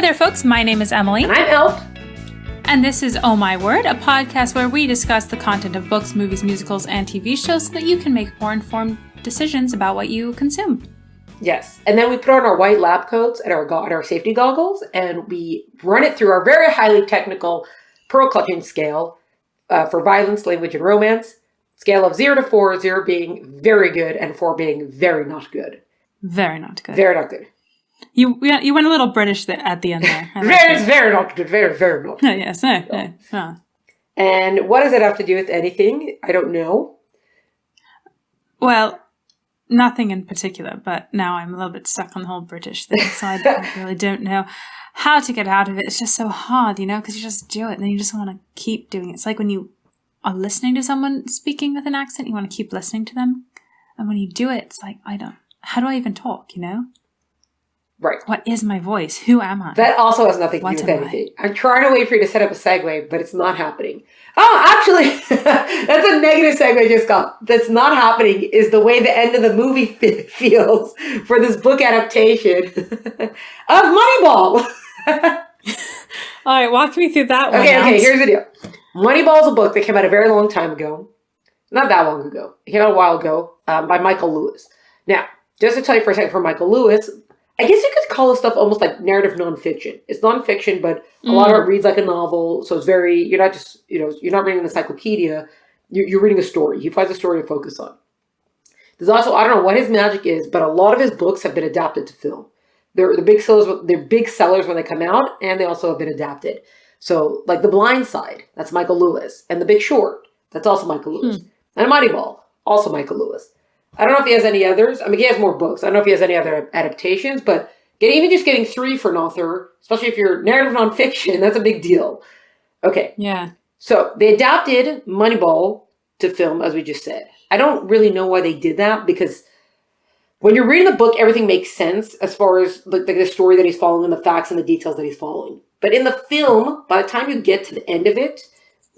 Hi there, folks. My name is Emily. And I'm Elf. And this is Oh My Word, a podcast where we discuss the content of books, movies, musicals, and TV shows so that you can make more informed decisions about what you consume. Yes. And then we put on our white lab coats and our safety goggles, and we run it through our very highly technical pearl clutching scale for violence, language, and romance. Scale of 0 to 4, 0 being very good and 4 being very not good. Very not good. Very not good. You went a little British at the end there. Very not good. Very, very not good. Yes. And what does it have to do with anything? I don't know. Well, nothing in particular, but now I'm a little bit stuck on the whole British thing, so I really don't know how to get out of it. It's just so hard, because you just do it, and then you just want to keep doing it. It's like when you are listening to someone speaking with an accent, you want to keep listening to them, and when you do it, it's like, how do I even talk, Right. What is my voice? Who am I? That also has nothing to do with anything. I'm trying to wait for you to set up a segue, but it's not happening. Oh, actually, that's a negative segue I just got. That's not happening is the way the end of the movie feels for this book adaptation of Moneyball. All right, walk me through that one. Okay, here's the deal. Moneyball is a book that came out a very long time ago. Not that long ago. It came out a while ago by Michael Lewis. Now, just to tell you for a second, for Michael Lewis, I guess you could call this stuff almost like narrative nonfiction. It's nonfiction, but a lot of it reads like a novel. So it's very, you're not just, you're not reading an encyclopedia. You're reading a story. He finds a story to focus on. There's also, I don't know what his magic is, but a lot of his books have been adapted to film. They're big sellers when they come out, and they also have been adapted. So like The Blind Side, that's Michael Lewis. And The Big Short, that's also Michael Lewis. And Moneyball, also Michael Lewis. I don't know if he has any others. I mean, he has more books. I don't know if he has any other adaptations, but even just getting 3 for an author, especially if you're narrative nonfiction, that's a big deal. Okay. Yeah. So they adapted Moneyball to film, as we just said. I don't really know why they did that, because when you're reading the book, everything makes sense as far as the story that he's following and the facts and the details that he's following. But in the film, by the time you get to the end of it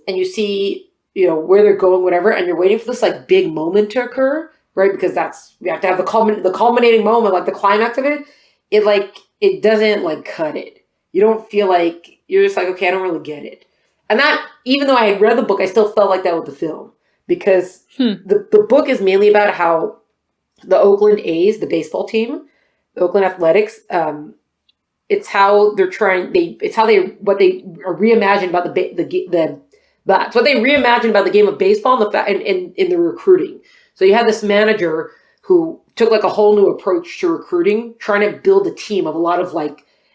and you see, where they're going, whatever, and you're waiting for this big moment to occur, right? Because we have to have the culminating moment, like the climax of it. It doesn't cut it. You don't feel like, you're just like, okay, I don't really get it. And that, even though I had read the book, I still felt like that with the film. Because the book is mainly about how the Oakland A's, the baseball team, the Oakland Athletics, it's how they're what they are reimagined about that's what they reimagined about the game of baseball and in the recruiting. So you have this manager who took a whole new approach to recruiting, trying to build a team of a lot of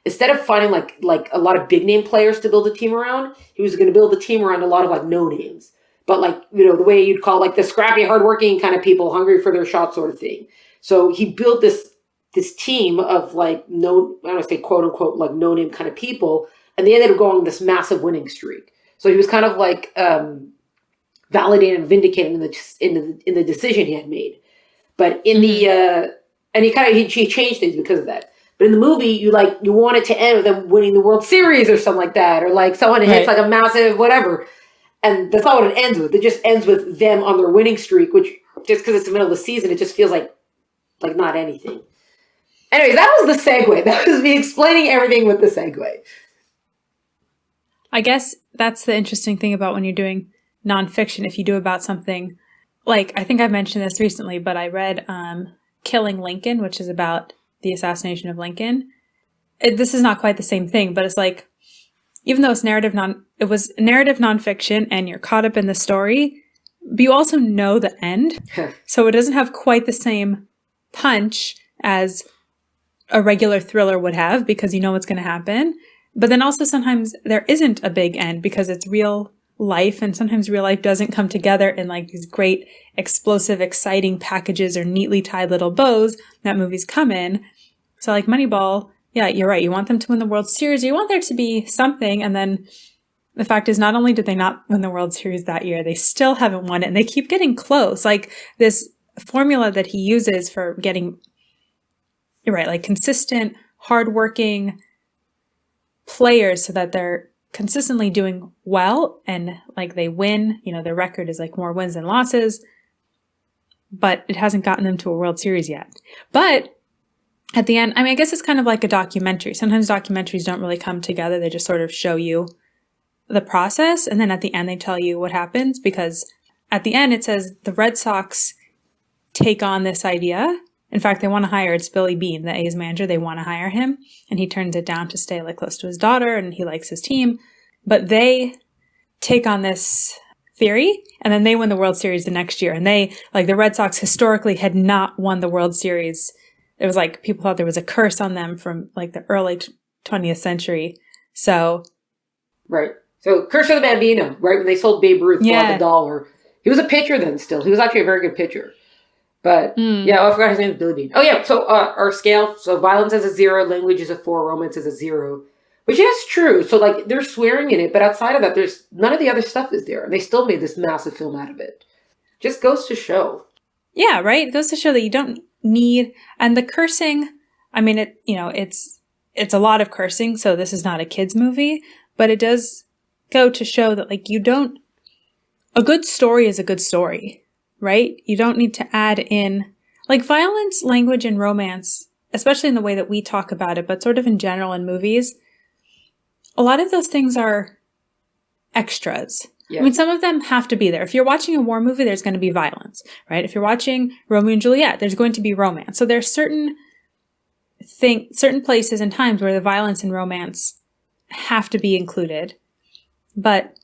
instead of finding like a lot of big name players to build a team around, he was going to build a team around a lot of no names. But the way you'd call the scrappy, hardworking kind of people, hungry for their shot sort of thing. So he built this team of I don't want to say quote unquote no name kind of people, and they ended up going on this massive winning streak. So he was kind of validated and vindicated in the decision he had made. But in the and he changed things because of that. But in the movie, you want it to end with them winning the World Series or something like that, or someone hits a massive whatever. And that's not what it ends with. It just ends with them on their winning streak, which just because it's the middle of the season, it just feels like not anything. Anyways, that was the segue. That was me explaining everything with the segue. I guess that's the interesting thing about when you're doing nonfiction. If you do about something, I think I've mentioned this recently, but I read Killing Lincoln, which is about the assassination of Lincoln. This is not quite the same thing, but it's even though it was narrative nonfiction and you're caught up in the story, but you also know the end. So it doesn't have quite the same punch as a regular thriller would have, because you know what's going to happen. But then also sometimes there isn't a big end because it's real life, and sometimes real life doesn't come together in these great, explosive, exciting packages or neatly tied little bows that movies come in. So Moneyball, yeah, you're right. You want them to win the World Series. You want there to be something. And then the fact is, not only did they not win the World Series that year, they still haven't won it. And they keep getting close. This formula that he uses for getting, you're right, consistent, hardworking players so that they're consistently doing well and they win, their record is more wins than losses, but it hasn't gotten them to a World Series yet. But at the end, I mean, I guess it's kind of like a documentary. Sometimes documentaries don't really come together. They just sort of show you the process. And then at the end, they tell you what happens, because at the end, it says the Red Sox take on this idea. In fact, they want to hire, it's Billy Beane, the A's manager. They want to hire him, and he turns it down to stay like close to his daughter, and he likes his team. But they take on this theory, and then they win the World Series the next year. And they, like, the Red Sox historically had not won the World Series. It was like people thought there was a curse on them from like the early 20th century. So, right. So Curse of the Bambino, right? When they sold Babe Ruth for like $1. He was a pitcher then still. He was actually a very good pitcher. But yeah, I forgot his name is Billy Beane. Oh yeah, so our scale, so violence is a 0, language is a 4, romance is a 0. Which is true. So like they're swearing in it, but outside of that, there's none of the other stuff is there. And they still made this massive film out of it. Just goes to show. Yeah, right? It goes to show that you don't need, and the cursing, I mean, it, you know, it's a lot of cursing, so this is not a kid's movie, but it does go to show that, like, a good story is a good story, right? You don't need to add in, like, violence, language, and romance, especially in the way that we talk about it, but sort of in general in movies. A lot of those things are extras. Yeah. I mean, some of them have to be there. If you're watching a war movie, there's going to be violence, right? If you're watching Romeo and Juliet, there's going to be romance. So there's certain places and times where the violence and romance have to be included. But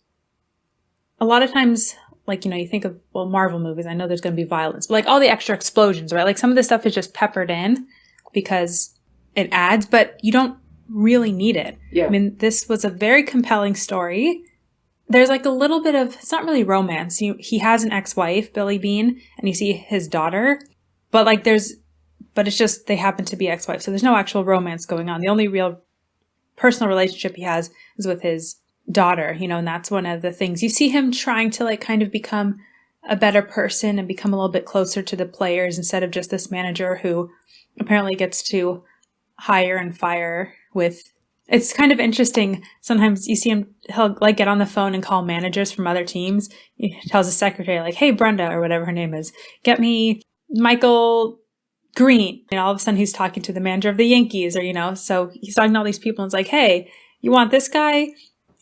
a lot of times, like, you know, you think of, well, Marvel movies, I know there's going to be violence, but like all the extra explosions, right? Like some of this stuff is just peppered in because it adds, but you don't really need it. Yeah. I mean, this was a very compelling story. There's like a little bit of, it's not really romance. He has an ex-wife, Billy Beane, and you see his daughter, but like but it's just, they happen to be ex-wives. So there's no actual romance going on. The only real personal relationship he has is with his daughter, you know, and that's one of the things. You see him trying to like kind of become a better person and become a little bit closer to the players instead of just this manager who apparently gets to hire and fire with. It's kind of interesting. Sometimes you see him, he'll like get on the phone and call managers from other teams. He tells his secretary like, hey, Brenda, or whatever her name is, get me Michael Green. And all of a sudden he's talking to the manager of the Yankees, or, you know, so he's talking to all these people and it's like, hey, you want this guy?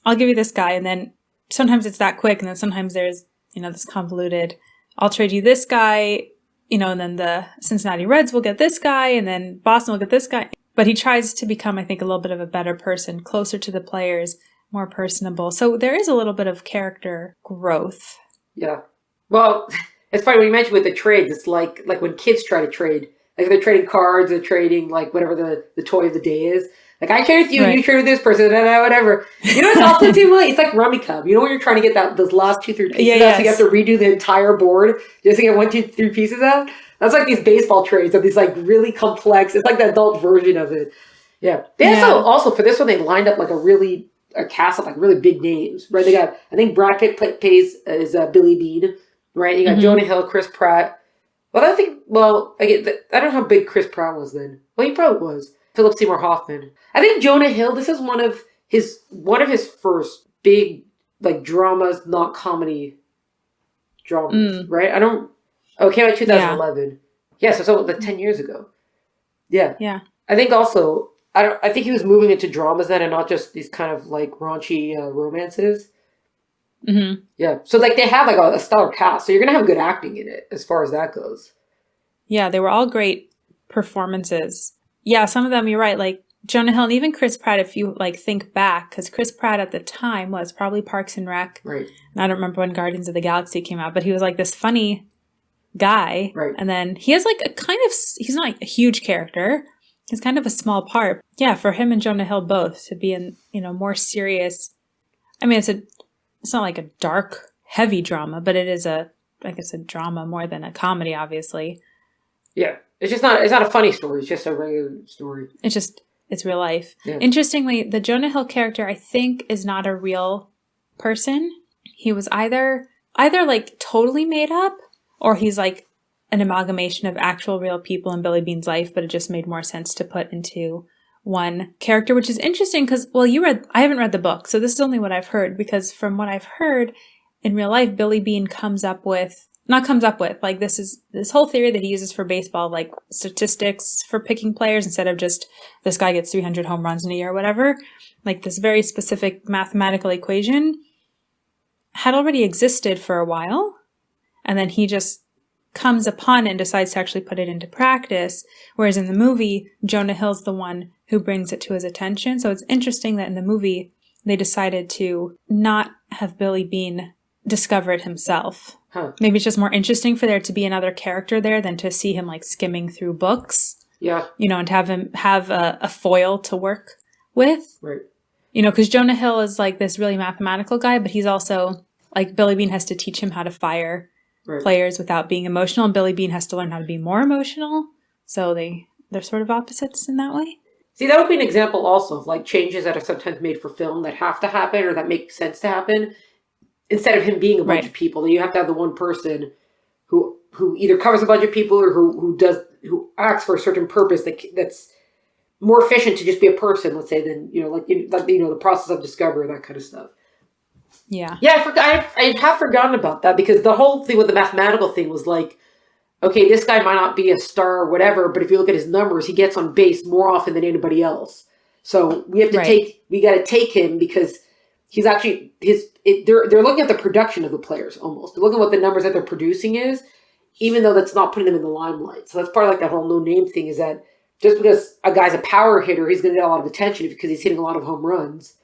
I'll give you this guy. And then sometimes it's that quick. And then sometimes there's, you know, this convoluted, I'll trade you this guy, you know, and then the Cincinnati Reds will get this guy and then Boston will get this guy. But he tries to become, I think, a little bit of a better person, closer to the players, more personable. So there is a little bit of character growth. Yeah. Well, it's funny when you mentioned with the trades, it's like when kids try to trade. Like they're trading cards, they're trading like whatever the toy of the day is. Like I trade with you, right. You trade with this person, whatever. You know, it's also too like it's like Rummy Cub. You know when you're trying to get those last 2, 3 pieces out, yes. So you have to redo the entire board just to get 1, 2, 3 pieces out. That's like these baseball trades of these like really complex. It's like the adult version of it. Yeah. They also for this one they lined up like a cast of like really big names, right? They got, I think Brad Pitt plays is Billy Beane, right? You got Jonah Hill, Chris Pratt. Well, I don't know how big Chris Pratt was then. Well, he probably was. Philip Seymour Hoffman. I think Jonah Hill. This is one of his first big like dramas, not comedy dramas, right? It came out 2011. Yeah, so like 10 years ago. Yeah. Yeah. I think also, I think he was moving into dramas then and not just these kind of like raunchy romances. Mm-hmm. Yeah. So like they have like a stellar cast, so you're going to have good acting in it as far as that goes. Yeah, they were all great performances. Yeah, some of them, you're right, like Jonah Hill and even Chris Pratt, if you like think back, because Chris Pratt at the time was probably Parks and Rec. Right. And I don't remember when Guardians of the Galaxy came out, but he was like this funny guy. Right. And then he has like he's not like a huge character. He's kind of a small part. Yeah, for him and Jonah Hill both to be in, you know, more serious. I mean, it's not like a dark, heavy drama, but it is a drama more than a comedy, obviously. Yeah. It's not a funny story. It's just a regular story. It's real life. Yeah. Interestingly, the Jonah Hill character, I think, is not a real person. He was either like totally made up, or he's like an amalgamation of actual real people in Billy Beane's life, but it just made more sense to put into one character, which is interesting because, well, I haven't read the book, so this is only what I've heard, because from what I've heard, in real life, Billy Beane comes up with not comes up with, like this whole theory that he uses for baseball, like statistics for picking players instead of just this guy gets 300 home runs in a year or whatever, like this very specific mathematical equation had already existed for a while. And then he just comes upon it and decides to actually put it into practice. Whereas in the movie, Jonah Hill's the one who brings it to his attention. So it's interesting that in the movie, they decided to not have Billy Beane discover it himself. Huh. Maybe it's just more interesting for there to be another character there than to see him like skimming through books. Yeah. You know, and to have him have a foil to work with. Right. You know, because Jonah Hill is like this really mathematical guy, but he's also like Billy Beane has to teach him how to fire players without being emotional, and Billy Beane has to learn how to be more emotional. So they're sort of opposites in that way. See, that would be an example also of like changes that are sometimes made for film that have to happen or that make sense to happen. Instead of him being a bunch of people, you have to have the one person who either covers a bunch of people or who acts for a certain purpose that's more efficient to just be a person, let's say, than the process of discovery, that kind of stuff. Yeah. Yeah, I have forgotten about that because the whole thing with the mathematical thing was like, okay, this guy might not be a star or whatever, but if you look at his numbers, he gets on base more often than anybody else. So we have to we got to take him because he's actually they're looking at the production of the players almost. They're looking at what the numbers that they're producing is, even though that's not putting them in the limelight. So that's part of like that whole no name thing is that just because a guy's a power hitter, he's going to get a lot of attention because he's hitting a lot of home runs.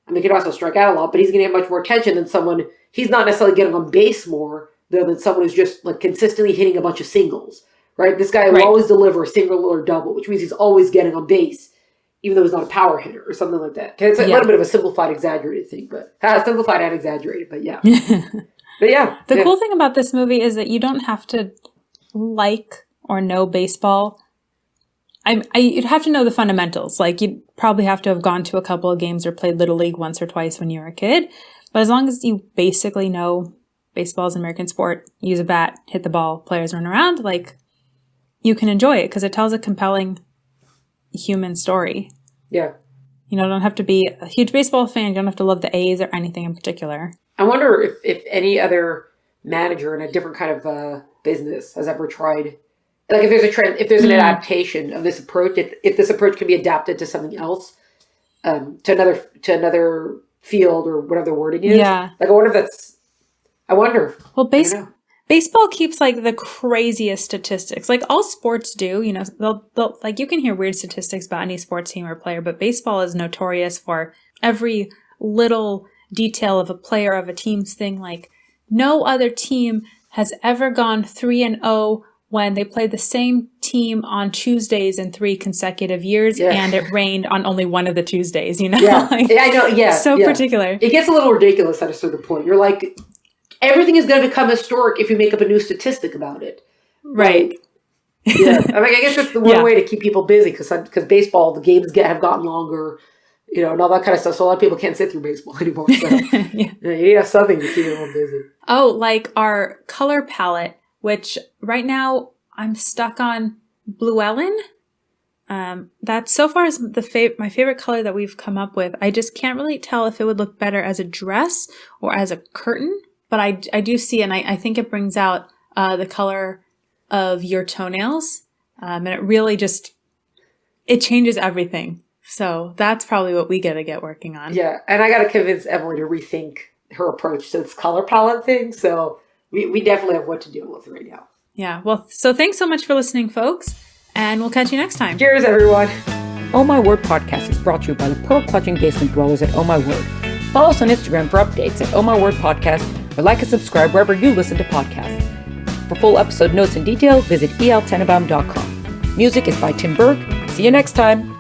I mean, he can also strike out a lot, but he's going to get much more attention than someone. He's not necessarily getting on base more than someone who's just like consistently hitting a bunch of singles, right? This guy will always deliver a single or double, which means he's always getting on base, even though he's not a power hitter or something like that. It's a little bit of a simplified, exaggerated thing, but simplified and exaggerated, but yeah. The cool thing about this movie is that you don't have to like or know baseball. You'd have to know the fundamentals. Like you'd probably have to have gone to a couple of games or played Little League once or twice when you were a kid. But as long as you basically know baseball is an American sport, use a bat, hit the ball, players run around, like you can enjoy it because it tells a compelling human story. Yeah. You know, don't have to be a huge baseball fan. You don't have to love the A's or anything in particular. I wonder if any other manager in a different kind of business has ever tried, like if there's a trend, if there's an adaptation of this approach, if this approach can be adapted to something else, to another field or whatever the wording is. Yeah. Like I wonder. Well, baseball keeps like the craziest statistics. Like all sports do, you know, they'll like you can hear weird statistics about any sports team or player, but baseball is notorious for every little detail of a player of a team's thing. Like no other team has ever gone 3-0 when they played the same team on Tuesdays in 3 consecutive years and it rained on only one of the Tuesdays, you know? Yeah, I know. Yeah. So particular. It gets a little ridiculous at a certain point. You're like, everything is going to become historic if you make up a new statistic about it. Right. Yeah. I mean, I guess that's the one way to keep people busy because baseball, the games have gotten longer, you know, and all that kind of stuff. So a lot of people can't sit through baseball anymore. So you need to have something to keep everyone busy. Oh, like our color palette, which right now I'm stuck on Blue Ellen. That so far is my favorite color that we've come up with. I just can't really tell if it would look better as a dress or as a curtain. But I do see, and I think it brings out the color of your toenails. And it really it changes everything. So that's probably what we got to get working on. Yeah, and I got to convince Emily to rethink her approach to this color palette thing. So we definitely have what to deal with right now. Yeah, well, so thanks so much for listening, folks. And we'll catch you next time. Cheers, everyone. Oh My Word podcast is brought to you by the pearl-clutching basement dwellers at Oh My Word. Follow us on Instagram for updates at Oh My Word Podcast, or like and subscribe wherever you listen to podcasts. For full episode notes and detail, visit eltenenbaum.com. Music is by Tim Berg. See you next time.